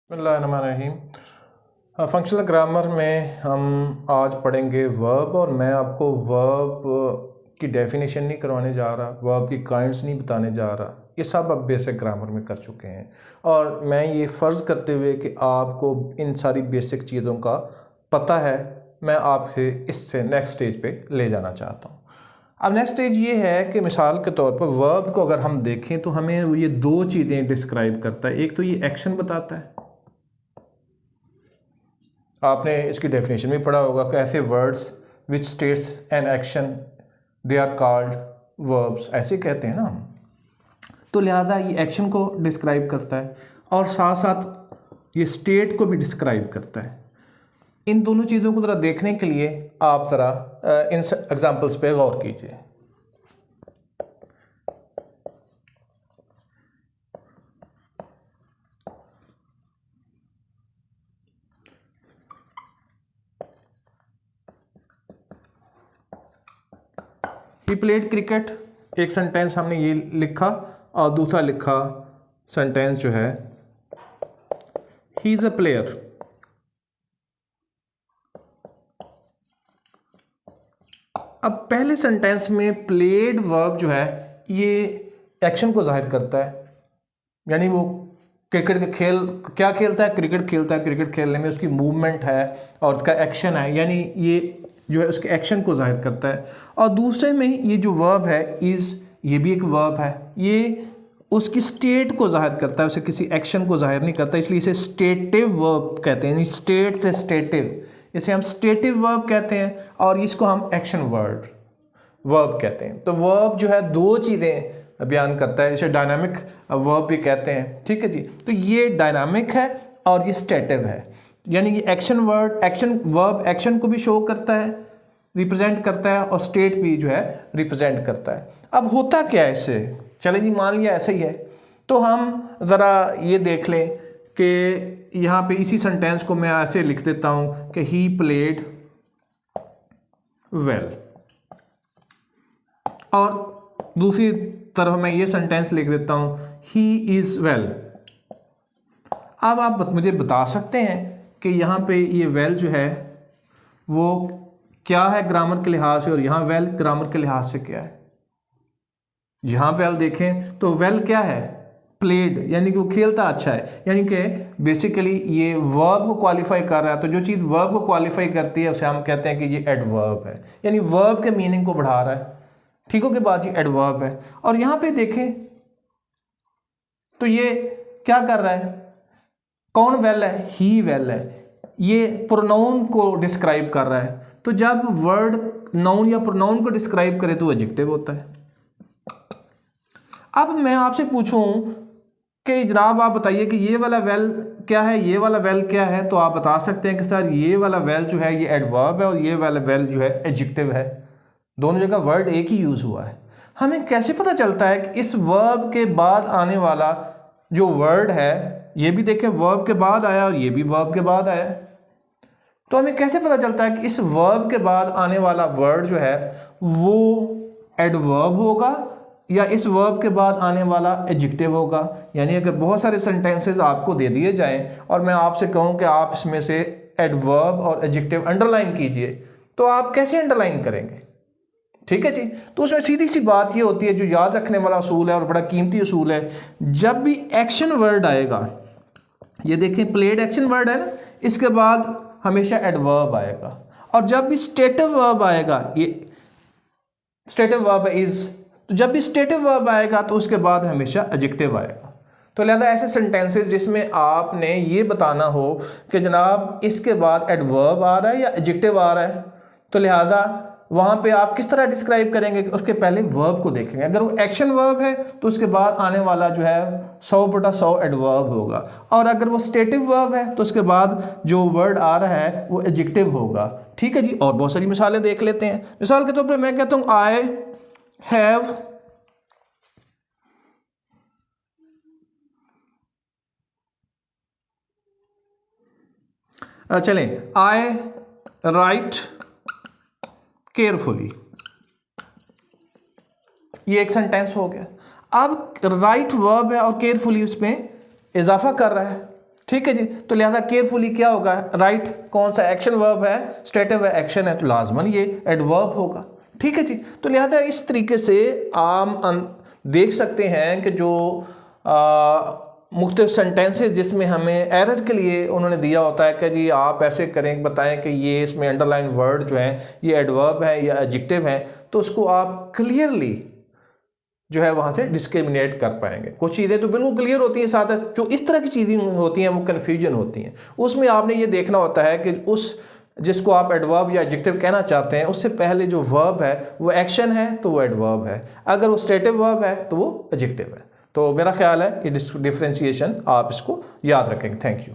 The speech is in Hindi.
बिस्मिल्लाहिर्रहमानिर्रहीम। फंक्शनल ग्रामर में हम आज पढ़ेंगे वर्ब, और मैं आपको वर्ब की डेफिनेशन नहीं करवाने जा रहा, वर्ब की काइंड्स नहीं बताने जा रहा। ये सब अब बेसिक ग्रामर में कर चुके हैं, और मैं ये फ़र्ज़ करते हुए कि आपको इन सारी बेसिक चीज़ों का पता है, मैं आपसे इससे नेक्स्ट स्टेज पे ले जाना चाहता हूँ। अब नेक्स्ट स्टेज ये है कि मिसाल के तौर पर वर्ब को अगर हम देखें तो हमें ये दो चीज़ें डिस्क्राइब करता है। एक तो ये एक्शन बताता है, आपने इसकी डेफिनेशन भी पढ़ा होगा कि ऐसे words which states an action they are called verbs, ऐसे कहते हैं ना हम। तो लिहाजा ये एक्शन को डिस्क्राइब करता है और साथ साथ ये स्टेट को भी डिस्क्राइब करता है। इन दोनों चीज़ों को ज़रा देखने के लिए आप ज़रा इन एग्जांपल्स पे गौर कीजिए। ही प्लेड क्रिकेट, एक सेंटेंस हमने ये लिखा, और दूसरा लिखा सेंटेंस जो है ही इज़ अ प्लेयर। अब पहले सेंटेंस में प्लेड वर्ब जो है ये एक्शन को जाहिर करता है, यानी वो क्रिकेट के खेल क्या खेलता है, क्रिकेट खेलता है। क्रिकेट खेलने में उसकी मूवमेंट है और उसका एक्शन है, यानी ये जो है उसके एक्शन को जाहिर करता है। और दूसरे में ये जो वर्ब है इज़, ये भी एक वर्ब है, ये उसकी स्टेट को जाहिर करता है, उसे किसी एक्शन को जाहिर नहीं करता, इसलिए इसे स्टेटिव वर्ब कहते हैं। स्टेट से स्टेटिव, इसे हम स्टेटिव वर्ब कहते हैं, और इसको हम एक्शन वर्ब कहते हैं। तो वर्ब जो है दो चीज़ें बयान करता है, इसे डायनामिक वर्ब भी कहते हैं। ठीक है जी, तो ये डायनामिक है और ये स्टेटिव है, यानी कि एक्शन वर्ब एक्शन को भी शो करता है, रिप्रेजेंट करता है, और स्टेट भी जो है रिप्रेजेंट करता है। अब होता क्या है इससे, चले जी मान लिया ऐसा ही है, तो हम ज़रा ये देख लें कि यहाँ पे इसी सेंटेंस को मैं ऐसे लिख देता हूँ कि ही प्लेड वेल, और दूसरी तरफ मैं ये सेंटेंस लिख देता हूँ ही इज़ वेल। अब आप मुझे बता सकते हैं कि यहाँ पे ये वेल जो है वो क्या है ग्रामर के लिहाज से, और यहाँ वेल ग्रामर के लिहाज से क्या है। यहाँ वेल देखें तो वेल क्या है, प्लेड, यानी कि वो खेलता अच्छा है, यानी कि बेसिकली ये वर्ब को क्वालिफाई कर रहा है। तो जो चीज़ वर्ब को क्वालिफाई करती है उसे हम कहते हैं कि ये एडवर्ब है, यानी वर्ब के मीनिंग को बढ़ा रहा है। ठीक हो के बाद ये एडवर्ब है। और यहाँ पे देखें तो ये क्या कर रहा है, कौन वेल है, ही वेल है, ये प्रोनाउन को डिस्क्राइब कर रहा है। तो जब वर्ड नाउन या प्रोनाउन को डिस्क्राइब करे तो एडजेक्टिव होता है। अब मैं आपसे पूछूं कि जनाब आप बताइए कि ये वाला वेल क्या है, ये वाला वेल क्या है, तो आप बता सकते हैं कि सर ये वाला वेल जो है ये एडवर्ब है और ये वाला वेल जो है एडजेक्टिव है। दोनों जगह वर्ड एक ही यूज हुआ है। हमें कैसे पता चलता है कि इस वर्ब के बाद आने वाला जो वर्ड है, ये भी देखें वर्ब के बाद आया और ये भी वर्ब के बाद आया, तो हमें कैसे पता चलता है कि इस वर्ब के बाद आने वाला वर्ड जो है वो एडवर्ब होगा या इस वर्ब के बाद आने वाला एडजेक्टिव होगा। यानी अगर बहुत सारे सेंटेंसेस आपको दे दिए जाएं और मैं आपसे कहूं कि आप इसमें से एडवर्ब और एडजेक्टिव अंडरलाइन कीजिए, तो आप कैसे अंडरलाइन करेंगे। ठीक है जी, तो उसमें सीधी सी बात ये होती है, जो याद रखने वाला असूल है और बड़ा कीमती असूल है, जब भी एक्शन वर्ड आएगा, ये देखें प्लेड एक्शन वर्ड है ना, इसके बाद हमेशा एडवर्ब आएगा। और जब भी स्टेटिव वर्ब आएगा, ये स्टेटिव वर्ब इज, तो जब भी स्टेटिव वर्ब आएगा तो उसके बाद हमेशा एडजेक्टिव आएगा। तो लिहाजा ऐसे सेंटेंसेस जिसमें आपने ये बताना हो कि जनाब इसके बाद एडवर्ब आ रहा है या एडजेक्टिव आ रहा है, तो लिहाजा वहाँ पे आप किस तरह डिस्क्राइब करेंगे कि उसके पहले वर्ब को देखेंगे। अगर वो एक्शन वर्ब है तो उसके बाद आने वाला जो है 100/100 एडवर्ब होगा, और अगर वो स्टेटिव वर्ब है तो उसके बाद जो वर्ड आ रहा है वो एडजेक्टिव होगा। ठीक है जी, और बहुत सारी मिसालें देख लेते हैं। मिसाल के तौर पर मैं कहता हूँ आई हैव चलें, आई राइट केयरफुली, ये एक सेंटेंस हो गया। अब राइट वर्ब है और केयरफुली उसमें इजाफा कर रहा है। ठीक है जी। तो लिहाजा केयरफुली क्या होगा, राइट कौन सा एक्शन वर्ब है, स्टेटिव है, एक्शन है, तो लाजमन ये एडवर्ब होगा। ठीक है जी। तो लिहाजा इस तरीके से आप देख सकते हैं कि जो मुख्तलिफ सेंटेंसेस जिसमें हमें एरर के लिए उन्होंने दिया होता है कि जी आप ऐसे करें, बताएं कि ये इसमें अंडरलाइन वर्ड जो हैं ये एडवर्ब है या एडजेक्टिव हैं, तो उसको आप क्लियरली जो है वहाँ से डिस्क्रिमिनेट कर पाएंगे। कुछ चीज़ें तो बिल्कुल क्लियर होती हैं, साथ जो इस तरह की चीज़ें होती हैं वो कन्फ्यूजन होती हैं। उसमें आपने ये देखना होता है कि उस जिसको आप एडवर्ब या एडजेक्टिव कहना चाहते हैं उससे पहले जो वर्ब है वो एक्शन है तो वो एडवर्ब है, अगर वो स्टेटिव वर्ब है तो वो एडजेक्टिव है। तो मेरा ख्याल है ये डिफरेंशिएशन आप इसको याद रखेंगे। Thank you.